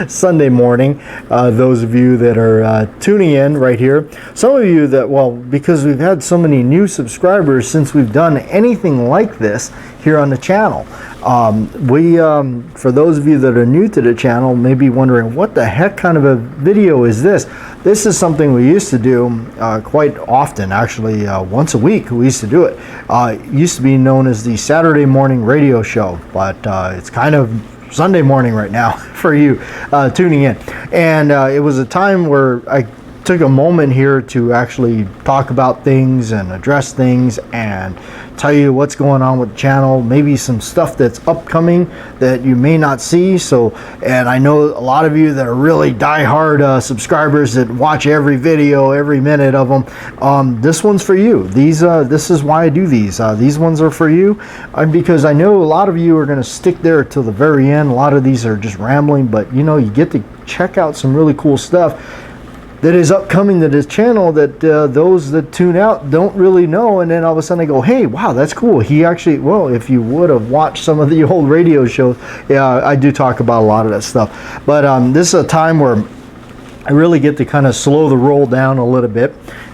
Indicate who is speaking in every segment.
Speaker 1: Sunday morning. Those of you that are tuning in right here, some of you that, well, because we've had so many new subscribers since we've done anything like this here on the channel. For those of you that are new to the channel, may be wondering what the heck kind of a video is this. This is something we used to do quite often, actually once a week we used to do it. It used to be known as the Saturday morning radio show, but it's kind of Sunday morning right now for you tuning in. And it was a time where I took a moment here to actually talk about things and address things and tell you what's going on with the channel, maybe some stuff that's upcoming that you may not see. So, and I know a lot of you that are really die-hard subscribers that watch every video, every minute of them. This one's for you. This is why I do these. These ones are for you because I know a lot of you are going to stick there till the very end. A lot of these are just rambling, but you know, you get to check out some really cool stuff that is upcoming to this channel that those that tune out don't really know, and then all of a sudden they go, hey, wow, that's cool. He actually, well, if you would have watched some of the old radio shows, yeah, I do talk about a lot of that stuff. But this is a time where I really get to kind of slow the roll down a little bit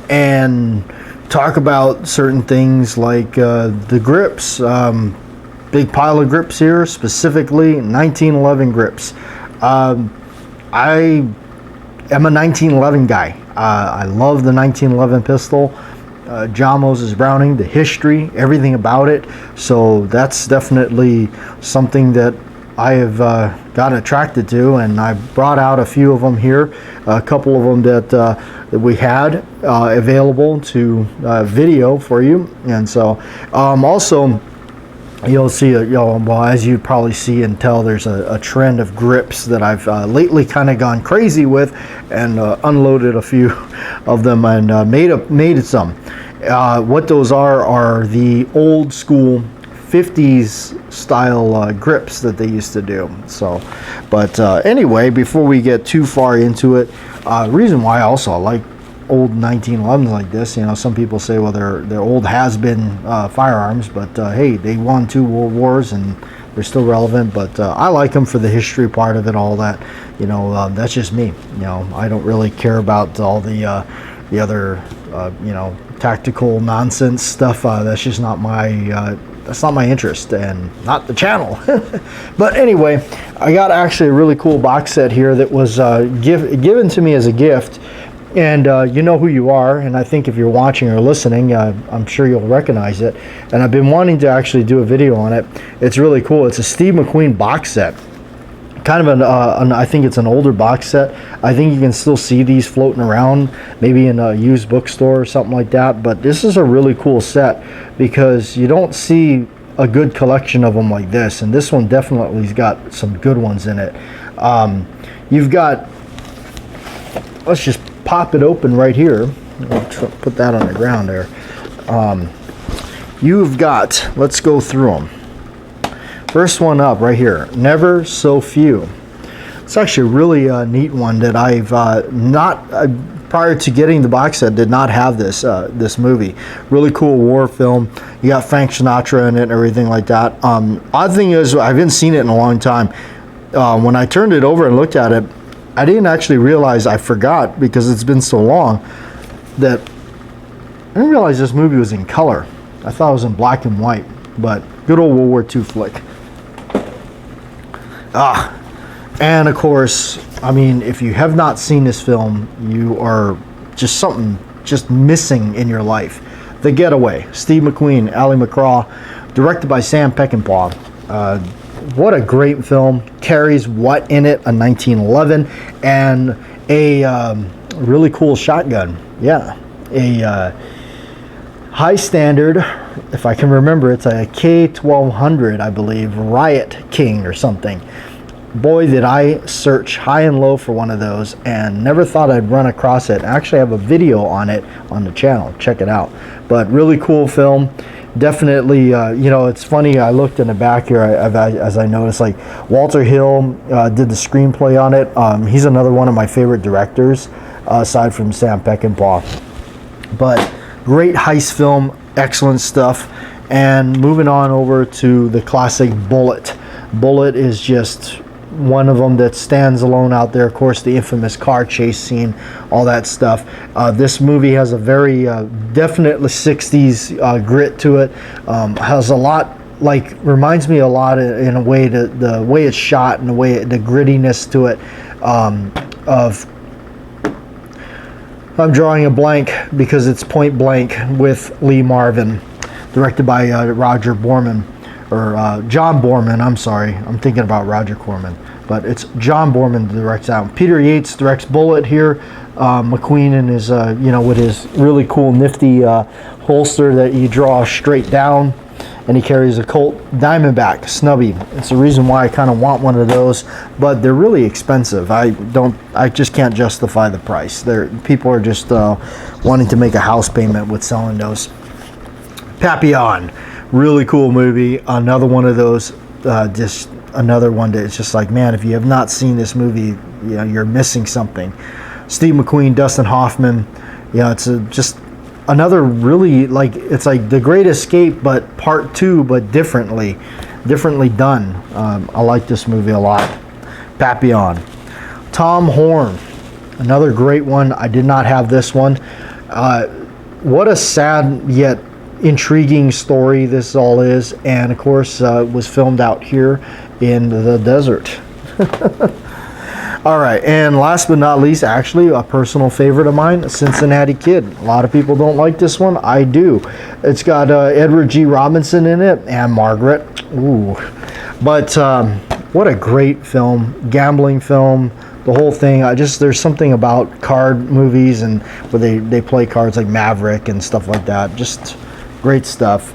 Speaker 1: and talk about certain things like the grips. Big pile of grips here, specifically 1911 grips. I'm a 1911 guy. I love the 1911 pistol. John Moses Browning, the history, everything about it. So that's definitely something that I have got attracted to, and I brought out a few of them here. A couple of them that we had available to video for you. And so also, you'll see, well, as you probably see and tell, there's a trend of grips that I've lately kind of gone crazy with, and unloaded a few of them and made some. What those are the old school 50s style grips that they used to do. So, but anyway, before we get too far into it, reason why also I like old 1911s like this, you know, some people say, well, they're old has-been firearms, but hey, they won 2 world wars and they're still relevant. But I like them for the history part of it, all that, you know. That's just me, you know. I don't really care about all the other you know, tactical nonsense stuff. That's just not my interest, and not the channel. But anyway, I got actually a really cool box set here that was given to me as a gift. And you know who you are, and I think if you're watching or listening, I'm sure you'll recognize it. And I've been wanting to actually do a video on it. It's really cool. It's a Steve McQueen box set. Kind of I think it's an older box set. I think you can still see these floating around, maybe in a used bookstore or something like that. But this is a really cool set because you don't see a good collection of them like this. And this one definitely's got some good ones in it. You've got, let's just pop it open right here. I'll put that on the ground there. You've got, let's go through them. First one up right here, Never So Few. It's actually a really neat one that I've prior to getting the box set, did not have this movie. Really cool war film. You got Frank Sinatra in it and everything like that. Odd thing is, I haven't seen it in a long time. When I turned it over and looked at it, I didn't actually realize, I forgot because it's been so long, that I didn't realize this movie was in color. I thought it was in black and white, but good old World War II flick. And of course, I mean, if you have not seen this film, you are just missing in your life. The Getaway, Steve McQueen, Ali McGraw, directed by Sam Peckinpah. What a great film. Carries what in it? A 1911 and a really cool shotgun. Yeah, a high standard, if I can remember, it's a K1200, I believe, Riot King or something. Boy, did I search high and low for one of those and never thought I'd run across it. I actually have a video on it on the channel. Check it out. But really cool film. Definitely, you know, it's funny, I looked in the back here as I noticed, like, Walter Hill did the screenplay on it. He's another one of my favorite directors, aside from Sam Peckinpah. But great heist film, excellent stuff. And moving on over to the classic Bullet. Bullet is just one of them that stands alone out there. Of course, the infamous car chase scene, all that stuff. This movie has a very definitely 60s grit to it. Has a lot, like, reminds me a lot in a way, the way it's shot and the way the grittiness to it of, I'm drawing a blank because it's Point Blank with Lee Marvin, directed by Roger Borman, or John Borman, I'm sorry. I'm thinking about Roger Corman, but it's John Borman that directs that. Peter Yates directs Bullet here. McQueen in his, with his really cool nifty holster that you draw straight down, and he carries a Colt Diamondback Snubby. It's the reason why I kind of want one of those, but they're really expensive. I just can't justify the price. People are just wanting to make a house payment with selling those. Papillon, really cool movie. Another one of those, just another one that it's just like, man, if you have not seen this movie, you're missing something. Steve McQueen, Dustin Hoffman, it's just another really, like, it's like The Great Escape, but part 2, but differently done. I like this movie a lot. Papillon. Tom Horn, another great one. I did not have this one. What a sad yet intriguing story this all is, and of course was filmed out here in the desert. All right, and last but not least, actually a personal favorite of mine, Cincinnati Kid. A lot of people don't like this one. I do. It's got Edward G. Robinson in it and Margaret. Ooh, but what a great film, gambling film, the whole thing. There's something about card movies and where they play cards like Maverick and stuff like that. Just great stuff.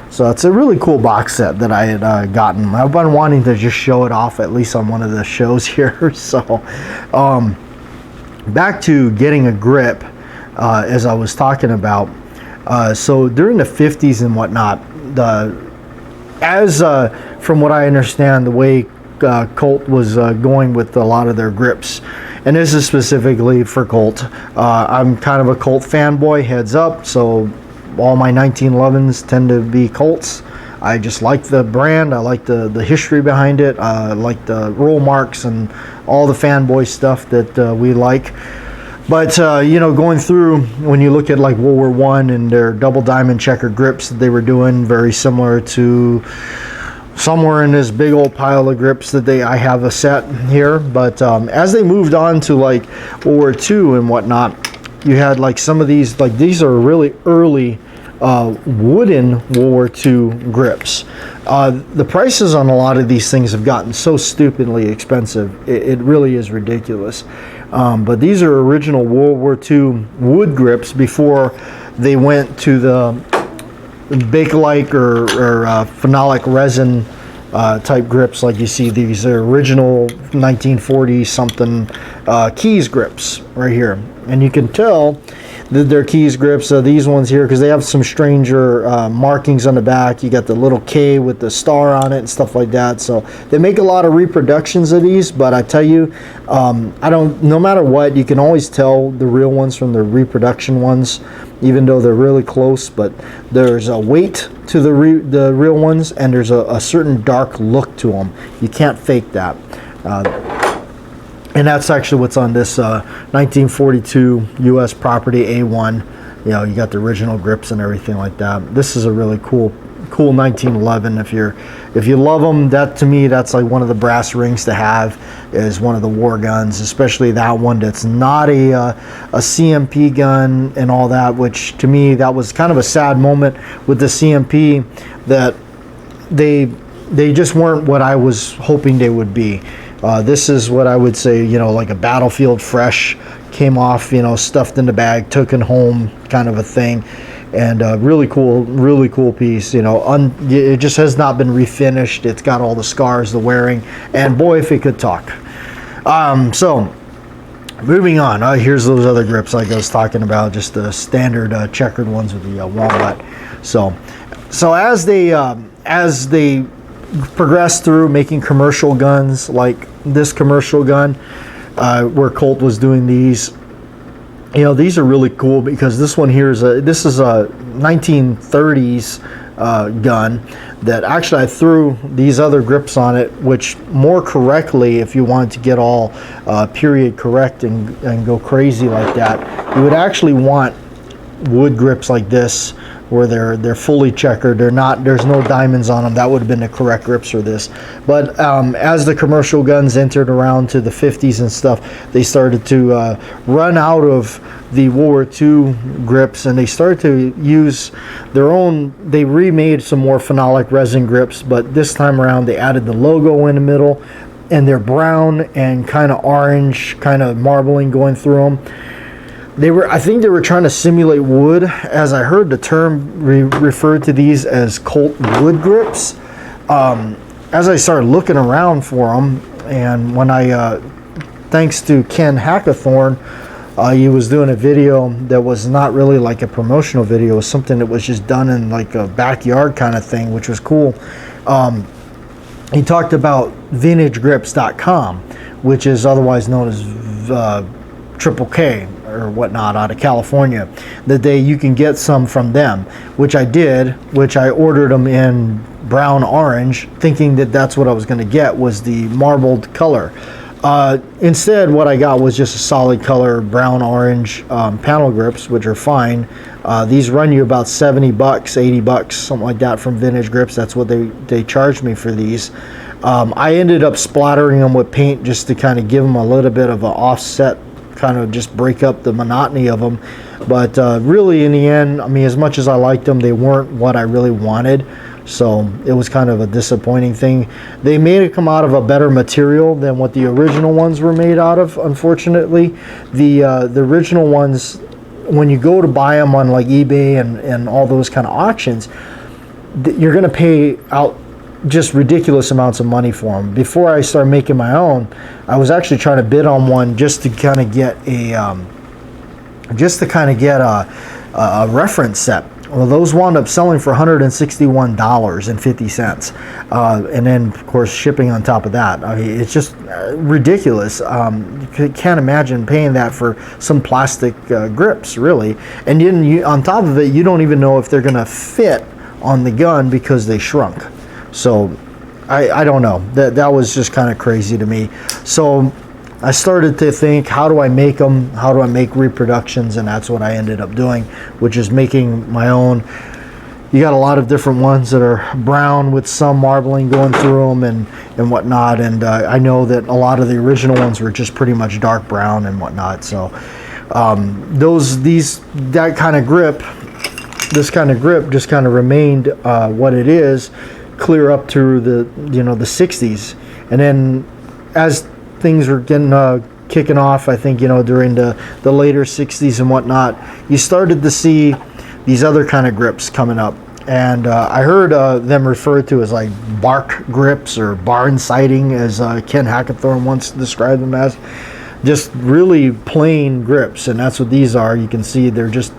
Speaker 1: So it's a really cool box set that I had gotten. I've been wanting to just show it off at least on one of the shows here. So back to getting a grip, as I was talking about. So during the 50s and whatnot, from what I understand, the way Colt was going with a lot of their grips, and this is specifically for Colt. I'm kind of a Colt fanboy, heads up, so all my 1911s tend to be Colts. I just like the brand. I like the history behind it. I like the roll marks and all the fanboy stuff that we like. But going through, when you look at like World War I and their double diamond checker grips that they were doing, very similar to somewhere in this big old pile of grips that I have a set here. But as they moved on to like World War II and whatnot, you had like some of these, like these are really early wooden World War II grips. The prices on a lot of these things have gotten so stupidly expensive. It really is ridiculous. But these are original World War II wood grips before they went to the Bakelite or phenolic resin type grips. Like you see, these are original 1940 something keys grips right here, and you can tell that they're keys grips. These ones here, because they have some stranger markings on the back. You got the little K with the star on it and stuff like that. So they make a lot of reproductions of these, but I tell you, no matter what, you can always tell the real ones from the reproduction ones, even though they're really close. But there's a weight to the real ones, and there's a certain dark look to them. You can't fake that. And that's actually what's on this 1942 U.S. property A1. You got the original grips and everything like that. This is a really cool 1911. If you love them, that to me, that's like one of the brass rings to have, is one of the war guns, especially that one that's not a CMP gun and all that, which to me, that was kind of a sad moment with the CMP, that they just weren't what I was hoping they would be. This is what I would say, like a Battlefield fresh, came off, stuffed in the bag, took it home kind of a thing. And really cool piece. It just has not been refinished. It's got all the scars, the wearing, and boy, if it could talk. So moving on, here's those other grips like I was talking about, just the standard checkered ones with the walnut. So as they progress through making commercial guns, like this commercial gun, where Colt was doing these. These are really cool because this one here is a 1930s gun, that actually I threw these other grips on it, which more correctly, if you wanted to get all period correct and go crazy like that, you would actually want wood grips like this, where they're fully checkered. There's no diamonds on them. That would have been the correct grips for this. But as the commercial guns entered around to the 50s and stuff, they started to run out of the World War II grips, and they started to use their own. They remade some more phenolic resin grips, but this time around they added the logo in the middle, and they're brown and kind of orange, kind of marbling going through them. I think they were trying to simulate wood, as I heard the term referred to these as Colt wood grips. As I started looking around for them, and when thanks to Ken Hackathorn, he was doing a video that was not really like a promotional video. It was something that was just done in like a backyard kind of thing, which was cool. He talked about vintagegrips.com, which is otherwise known as Triple K or whatnot, out of California. You can get some from them, which I did, which I ordered them in brown orange, thinking that that's what I was going to get, was the marbled color. Instead, what I got was just a solid color brown orange panel grips, which are fine. These run you about $70, $80, something like that from Vintage Grips. That's what they charged me for these. I ended up splattering them with paint just to kind of give them a little bit of an offset, kind of just break up the monotony of them. But really, in the end, I mean, as much as I liked them, they weren't what I really wanted. So it was kind of a disappointing thing. They made it come out of a better material than what the original ones were made out of, unfortunately. The original ones, when you go to buy them on like eBay and all those kind of auctions, you're going to pay out just ridiculous amounts of money for them. Before I started making my own, I was actually trying to bid on one just to kind of get a reference set. Well, those wound up selling for $161.50, and then of course shipping on top of that. I mean, it's just ridiculous. You can't imagine paying that for some plastic grips, really. And then on top of it, you don't even know if they're going to fit on the gun because they shrunk. So I don't know. That was just kind of crazy to me. So I started to think, how do I make them? How do I make reproductions? And that's what I ended up doing, which is making my own. You got a lot of different ones that are brown with some marbling going through them and whatnot. And I know that a lot of the original ones were just pretty much dark brown and whatnot. So that kind of grip, this kind of grip just kind of remained what it is, clear up through the 60s. And then as things were kicking off, I think, during the later 60s and whatnot, you started to see these other kind of grips coming up. And I heard them referred to as like bark grips or barn siding, as Ken Hackathorn once described them as. Just really plain grips, and that's what these are. You can see they're just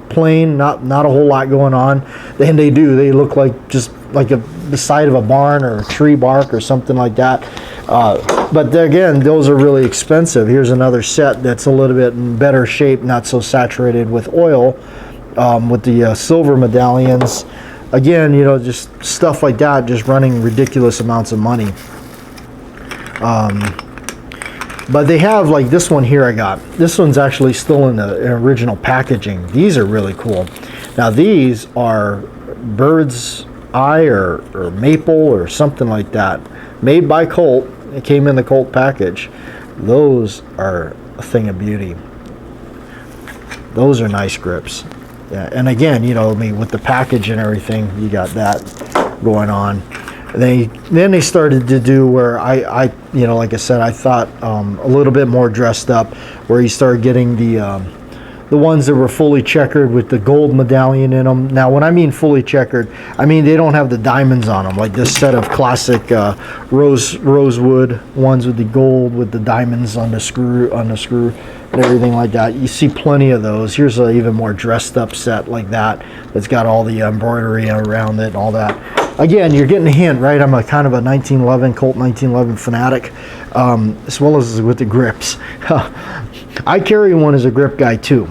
Speaker 1: plain, not a whole lot going on. And they look like just like the side of a barn or a tree bark or something like that. But again, those are really expensive. Here's another set that's a little bit in better shape, not so saturated with oil, with the silver medallions. Again, just stuff like that, just running ridiculous amounts of money. But they have, like this one here I got. This one's actually still in the original packaging. These are really cool. Now these are bird's eye or maple or something like that. Made by Colt. It came in the Colt package. Those are a thing of beauty. Those are nice grips. Yeah, and again, with the package and everything, you got that going on. Then they started to do where I like I said, I thought a little bit more dressed up, where you started getting the ones that were fully checkered with the gold medallion in them. Now, when I mean fully checkered, I mean they don't have the diamonds on them, like this set of classic rosewood ones with the gold with the diamonds on the screw and everything like that. You see plenty of those. Here's an even more dressed up set like that, that's got all the embroidery around it and all that. Again, you're getting a hint, right? I'm a kind of a Colt 1911 fanatic, as well as with the grips. I carry one as a grip guy too.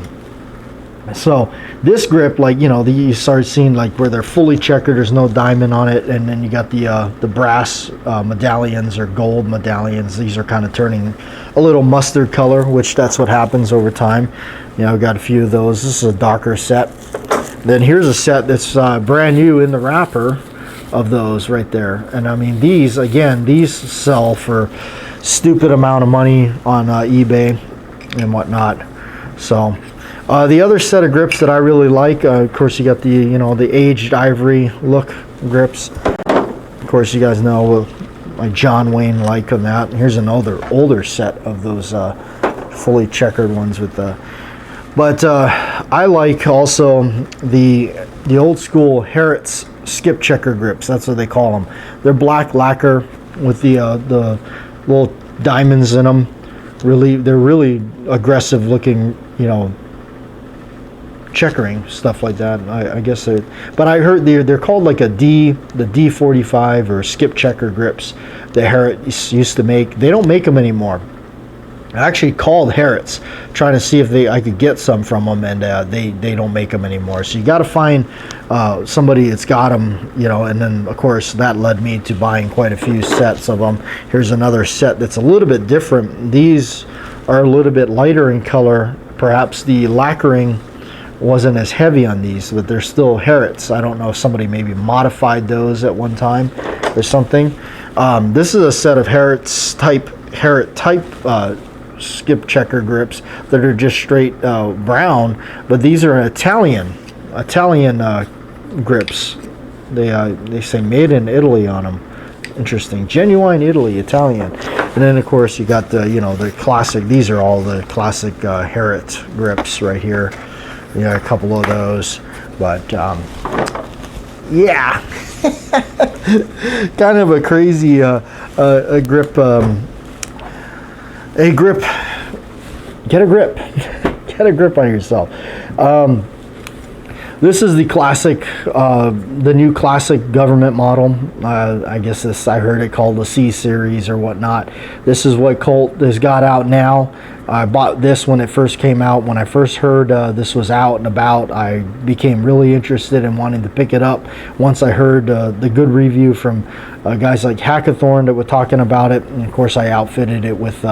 Speaker 1: So this grip, like, you know, you start seeing like where they're fully checkered, there's no diamond on it, and then you got the brass medallions or gold medallions. These are kind of turning a little mustard color, which that's what happens over time. You know, I've got a few of those. This is a darker set. Then here's a set that's brand new in the wrapper of those right there. And I mean, these, again, these sell for stupid amount of money on eBay and whatnot. So the other set of grips that I really like, of course, you got the, you know, the aged ivory look grips. Of course, you guys know my John Wayne like on that. And here's an older set of those fully checkered ones with the. But I like also the old school Harrods skip checker grips. That's what they call them. They're black lacquer with the little diamonds in them. They're really aggressive looking, you know, checkering stuff like that. I guess but I heard they're called like the D45 or skip checker grips that Harrods used to make. They don't make them anymore. I actually called Harrods trying to see if I could get some from them, and they don't make them anymore. So you got to find somebody that's got them, you know. And then of course that led me to buying quite a few sets of them. Here's another set that's a little bit different. These are a little bit lighter in color. Perhaps the lacquering wasn't as heavy on these, but they're still Harrods. I don't know if somebody maybe modified those at one time or something. This is a set of Harrods type skip checker grips that are just straight brown, but these are Italian grips. They say made in Italy on them. Interesting. Genuine Italy, Italian. And then of course you got the, you know, the classic. These are all the classic Harrods grips right here. Yeah, a couple of those, but yeah, kind of a crazy a grip. A grip. Get a grip. Get a grip on yourself. This is the classic, the new classic government model. I guess I heard it called the C series or whatnot. This is what Colt has got out now. I bought this when it first came out. When I first heard this was out and about, I became really interested in wanting to pick it up. Once I heard the good review from guys like Hackathorn that were talking about it, and of course I outfitted it with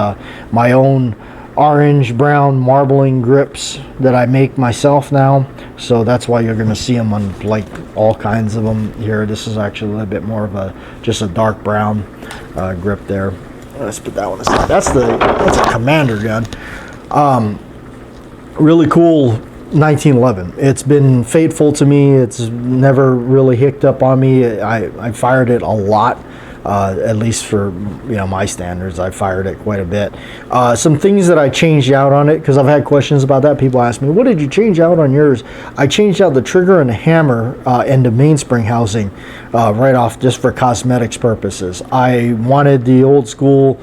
Speaker 1: my own orange brown marbling grips that I make myself now. So that's why you're going to see them on like all kinds of them here. This is actually a little bit more of just a dark brown grip there. Let's put that one aside. That's a Commander gun. Really cool 1911. It's been faithful to me. It's never really hicked up on me. I fired it a lot. At least for, you know, my standards. I fired it quite a bit. Some things that I changed out on it, because I've had questions about that. People ask me, what did you change out on yours? I changed out the trigger and the hammer and the mainspring housing right off, just for cosmetics purposes. I wanted the old school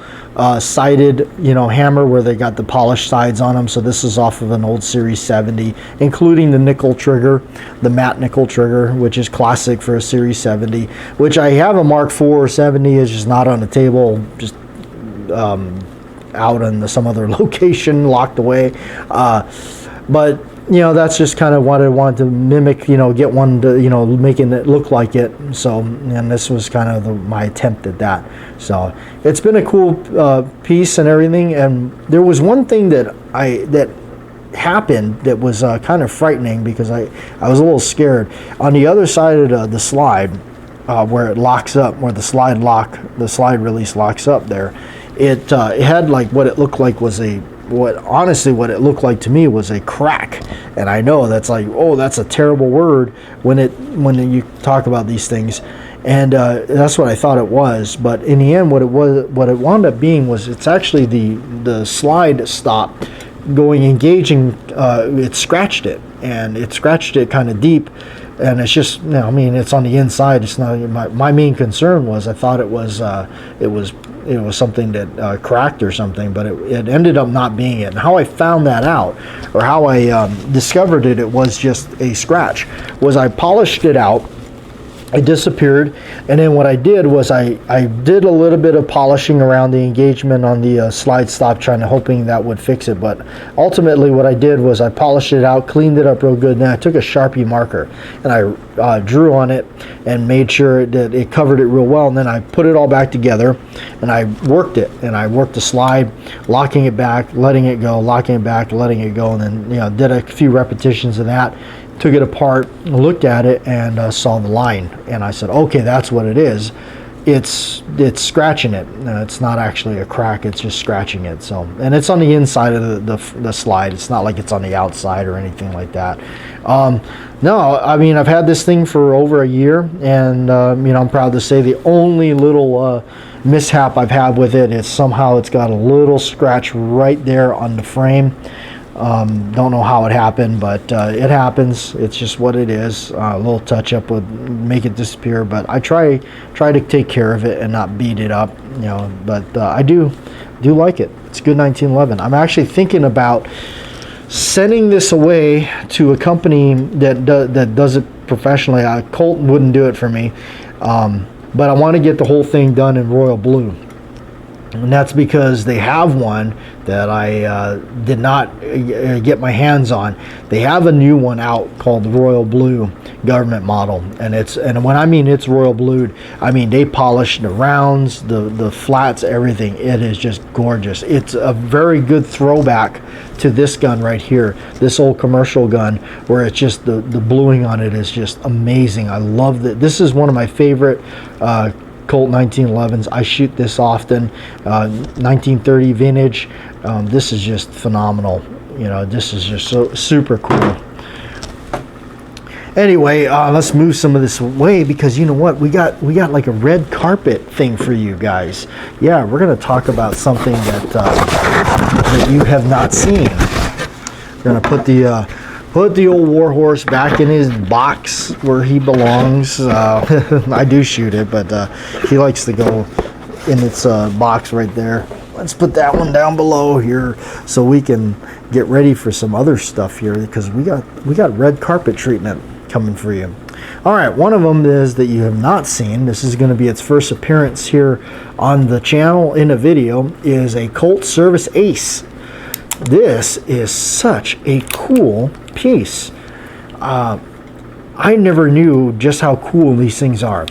Speaker 1: sided, you know, hammer where they got the polished sides on them. So this is off of an old Series 70, including the nickel trigger, the matte nickel trigger, which is classic for a Series 70, which I have a Mark IV or 70. Is just not on the table, just out in some other location, locked away. But you know, that's just kind of what I wanted to mimic. You know, get one to, you know, making it look like it. So, and this was kind of my attempt at that. So it's been a cool piece and everything. And there was one thing that happened that was kind of frightening, because I was a little scared. On the other side of the slide, where it locks up, where the slide release locks up there, it had like what it looked like was what it looked like to me was a crack. And I know that's like, oh, that's a terrible word when you talk about these things, and that's what I thought it was. But in the end, what it wound up being was, it's actually the slide stopped engaging. It scratched it, and it scratched it kind of deep. And it's just, you know, I mean, it's on the inside. It's not my main concern was, I thought it was something that cracked or something, but it ended up not being it. And how I found that out, or how I discovered it was just a scratch, was I polished it out it disappeared. And then what I did was I did a little bit of polishing around the engagement on the slide stop, hoping that would fix it. But ultimately what I did was I polished it out, cleaned it up real good, and then I took a Sharpie marker and I drew on it and made sure that it covered it real well. And then I put it all back together and I worked it, and I worked the slide, locking it back, letting it go, locking it back, letting it go, and then did a few repetitions of that. Took it apart, looked at it, and saw the line, and I said, okay, that's what it is. It's scratching it. It's not actually a crack, it's just scratching it. So, and it's on the inside of the slide. It's not like it's on the outside or anything like that. No, I mean, I've had this thing for over a year, and I'm proud to say the only little mishap I've had with it is somehow it's got a little scratch right there on the frame. Don't know how it happened, but it happens. It's just what it is. A little touch up would make it disappear, but I try to take care of it and not beat it up, but I do like it. It's a good 1911. I'm actually thinking about sending this away to a company that does it professionally. Colt wouldn't do it for me, but I want to get the whole thing done in royal blue. And that's because they have one that I did not get my hands on. They have a new one out called the Royal Blue government model, and when I mean it's royal blued, I mean they polished the rounds, the flats, everything. It is just gorgeous. It's a very good throwback to this gun right here, this old commercial gun, where it's just the bluing on it is just amazing. I love that. This is one of my favorite Colt 1911s. I shoot this often. 1930 vintage. This is just phenomenal. This is just so super cool. Anyway, let's move some of this away, because you know what, we got like a red carpet thing for you guys. Yeah, we're gonna talk about something that you have not seen. We're gonna put the old warhorse back in his box where he belongs. I do shoot it, but he likes to go in its box right there. Let's put that one down below here so we can get ready for some other stuff here, because we got red carpet treatment coming for you. All right, one of them is that you have not seen. This is going to be its first appearance here on the channel in a video, is a Colt Service Ace. This is such a cool piece. I never knew just how cool these things are.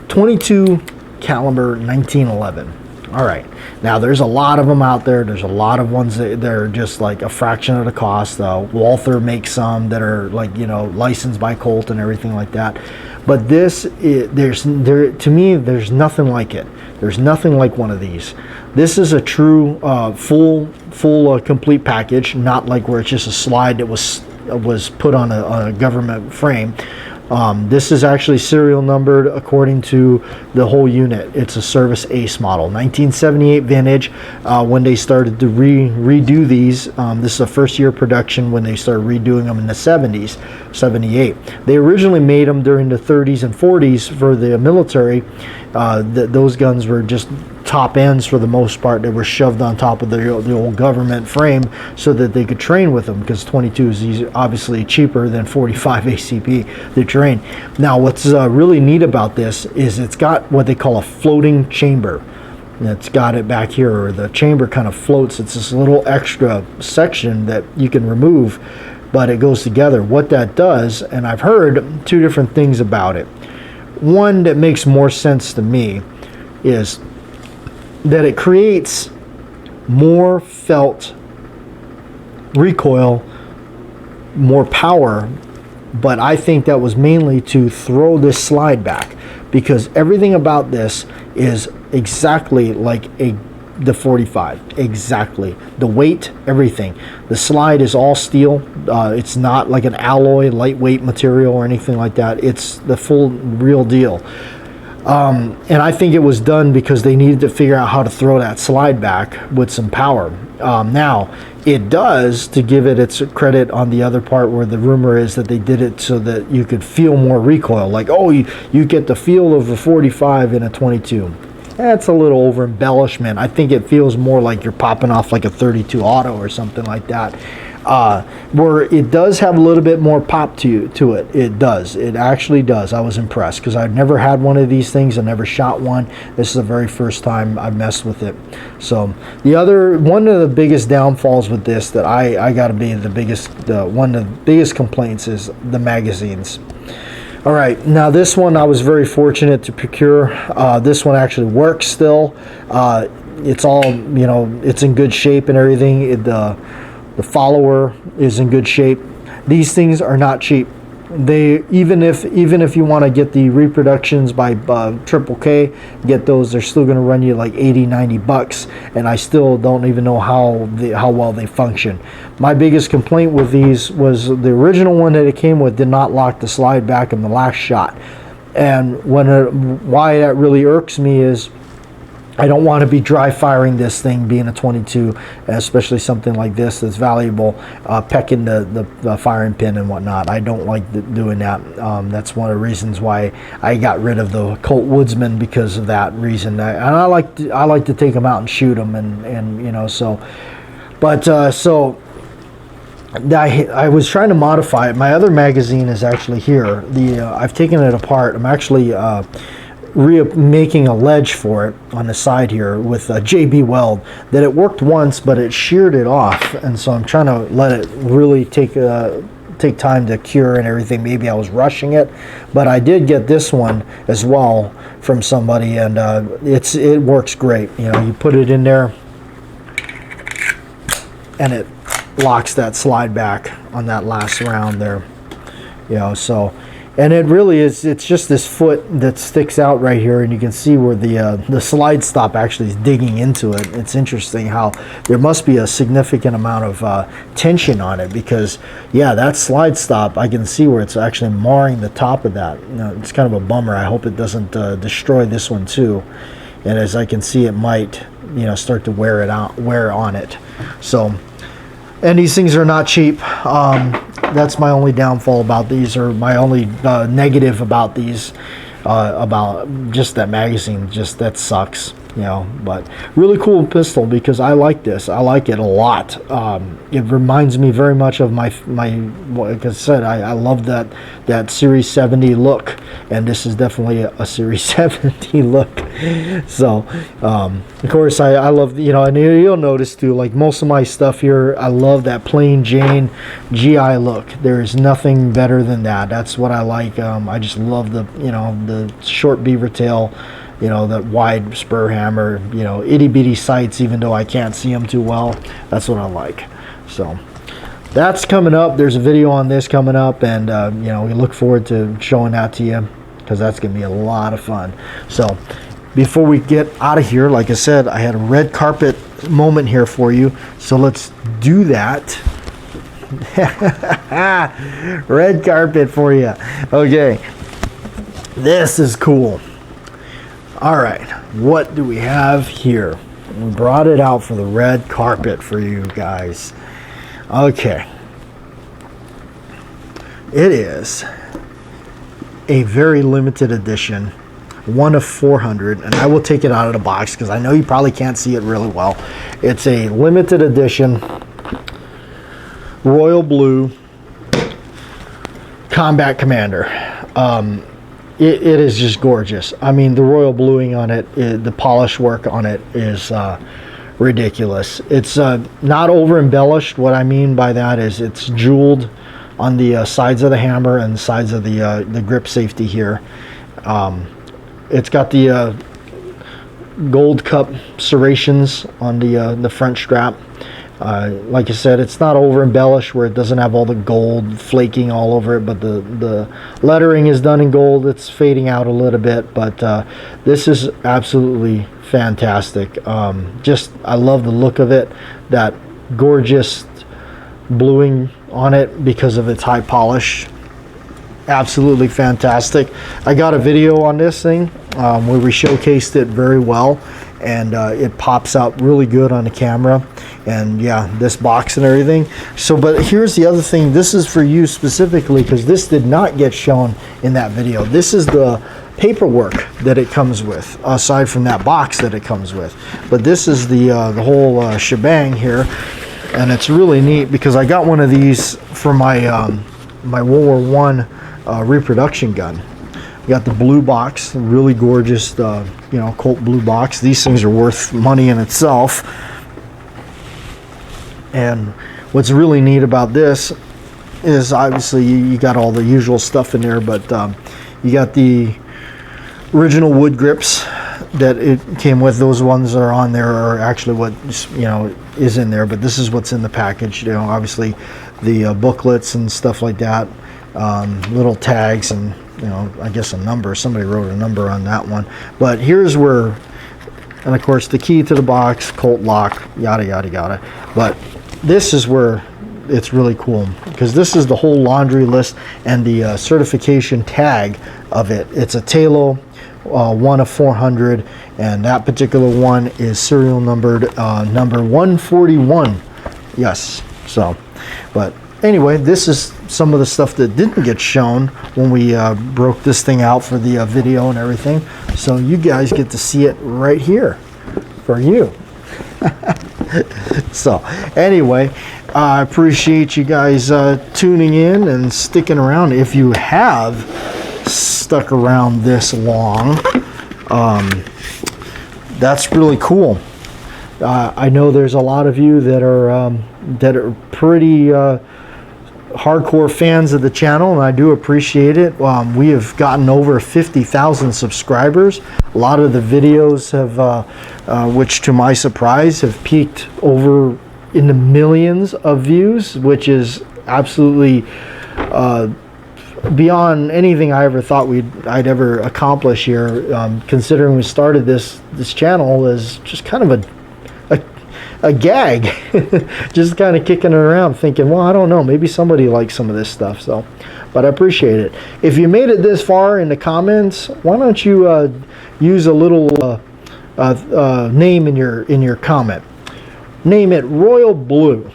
Speaker 1: 22 caliber 1911. All right, now there's a lot of them out there. There's a lot of ones that they're just like a fraction of the cost. Walther makes some that are like, licensed by Colt and everything like that. But this, to me, there's nothing like it. There's nothing like one of these. This is a true full complete package, not like where it's just a slide that was put on a government frame. This is actually serial numbered according to the whole unit. It's a Service Ace model, 1978 vintage. When they started to redo these, this is a first year production when they started redoing them in the 70s, 78. They originally made them during the 30s and 40s for the military. Those guns were just top ends for the most part. They were shoved on top of the old government frame so that they could train with them, because 22 is obviously cheaper than 45 ACP to train. Now what's really neat about this is it's got what they call a floating chamber. It's got it back here, or the chamber kind of floats. It's this little extra section that you can remove, but it goes together. What that does, and I've heard two different things about it. One that makes more sense to me is that it creates more felt recoil, more power, but I think that was mainly to throw this slide back, because everything about this is exactly like the 45, exactly. The weight, everything. The slide is all steel. It's not like an alloy, lightweight material or anything like that. It's the full real deal. And I think it was done because they needed to figure out how to throw that slide back with some power. Now, it does, to give it its credit on the other part, where the rumor is that they did it so that you could feel more recoil. Like, oh, you get the feel of a 45 in a 22. That's a little over embellishment. I think it feels more like you're popping off like a 32 auto or something like that. where it does have a little bit more pop to it. It does. It actually does. I was impressed because I've never had one of these things. I never shot one. This is the very first time I've messed with it. So one of the biggest downfalls with this that I got to be one of the biggest complaints is the magazines. All right, now this one I was very fortunate to procure. This one actually works still. It's all, it's in good shape and everything. The follower is in good shape. These things are not cheap. They even if you want to get the reproductions by Triple K, get those, they're still going to run you like 80-90 bucks, and I still don't even know how well they function. My biggest complaint with these was the original one that it came with did not lock the slide back in the last shot, and why that really irks me is I don't want to be dry firing this thing, being a 22, especially something like this that's valuable, pecking the firing pin and whatnot. I don't like doing that. That's one of the reasons why I got rid of the Colt Woodsman, because of that reason. I like to take them out and shoot them, and so. But so I was trying to modify it. My other magazine is actually here. I've taken it apart. I'm actually making a ledge for it on the side here with a JB weld that it worked once, but it sheared it off, and so I'm trying to let it really take time to cure and everything. Maybe I was rushing it, but I did get this one as well from somebody, and it works great. You put it in there and it locks that slide back on that last round there, so. And it really is, it's just this foot that sticks out right here, and you can see where the slide stop actually is digging into it. It's interesting how there must be a significant amount of tension on it, because that slide stop, I can see where it's actually marring the top of that. It's kind of a bummer. I hope it doesn't destroy this one too. And as I can see, it might start to wear on it. So, and these things are not cheap. That's my only downfall about these, or my only negative about these, about just that magazine. Just that sucks, But really cool pistol, because I like this. I like it a lot. It reminds me very much of my like I said, I love that Series 70 look, and this is definitely a Series 70 look. So, of course, I love, and you'll notice too, like most of my stuff here, I love that plain Jane GI look. There is nothing better than that. That's what I like. I just love the short beaver tail, that wide spur hammer, itty bitty sights, even though I can't see them too well. That's what I like. So that's coming up. There's a video on this coming up, and we look forward to showing that to you, because that's gonna be a lot of fun. So before we get out of here, like I said, I had a red carpet moment here for you, so let's do that. Red carpet for you. Okay, this is cool. All right, what do we have here? We brought it out for the red carpet for you guys. Okay, it is a very limited edition, one of 400, and I will take it out of the box because I know you probably can't see it really well. It's a limited edition Royal Blue Combat Commander. It is just gorgeous. I mean, the royal bluing on it, the polish work on it is ridiculous. It's not over embellished. What I mean by that is it's jeweled on the sides of the hammer and sides of the grip safety here. It's got the gold cup serrations on the front strap. Like I said, it's not over embellished where it doesn't have all the gold flaking all over it, but the lettering is done in gold. It's fading out a little bit, but this is absolutely fantastic. I love the look of it, that gorgeous bluing on it because of its high polish. Absolutely fantastic. I got a video on this thing where we showcased it very well, and it pops out really good on the camera, and this box and everything. So, but here's the other thing. This is for you specifically, because this did not get shown in that video. This is the paperwork that it comes with, aside from that box that it comes with. But this is the whole shebang here. and it's really neat because I got one of these for my my World War One reproduction gun. Got the blue box, really gorgeous, you know, Colt blue box. These things are worth money in itself. And what's really neat about this is obviously you got all the usual stuff in there, but you got the original wood grips that it came with. Those ones that are on there are actually what, you know, is in there, but this is what's in the package. You know, obviously the booklets and stuff like that, little tags, and you know, I guess a number. Somebody wrote a number on that one. But here's where, and of course the key to the box, Colt lock, yada yada yada. But this is where it's really cool, because this is the whole laundry list and the certification tag of it. It's a Talo 1 of 400, and that particular one is serial numbered number 141. Yes. So, but anyway, this is some of the stuff that didn't get shown when we broke this thing out for the video and everything. So you guys get to see it right here for you. So anyway, I appreciate you guys tuning in and sticking around. If you have stuck around this long, that's really cool. I know there's a lot of you that are pretty hardcore fans of the channel, and I do appreciate it. We have gotten over 50,000 subscribers. A lot of the videos have, which to my surprise, have peaked over in the millions of views, which is absolutely beyond anything I ever thought I'd ever accomplish here. Considering we started this channel as just kind of a gag, just kind of kicking it around, thinking, well, I don't know, maybe somebody likes some of this stuff. So, but I appreciate it. If you made it this far in the comments, why don't you use a little name in your comment? Name it Royal Blue.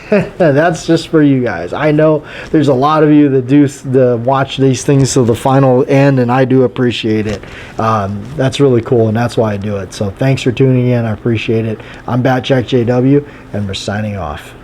Speaker 1: That's just for you guys. I know there's a lot of you that do watch these things to the final end, and I do appreciate it. That's really cool, and that's why I do it. So thanks for tuning in. I appreciate it. I'm BATJAC J.W, and we're signing off.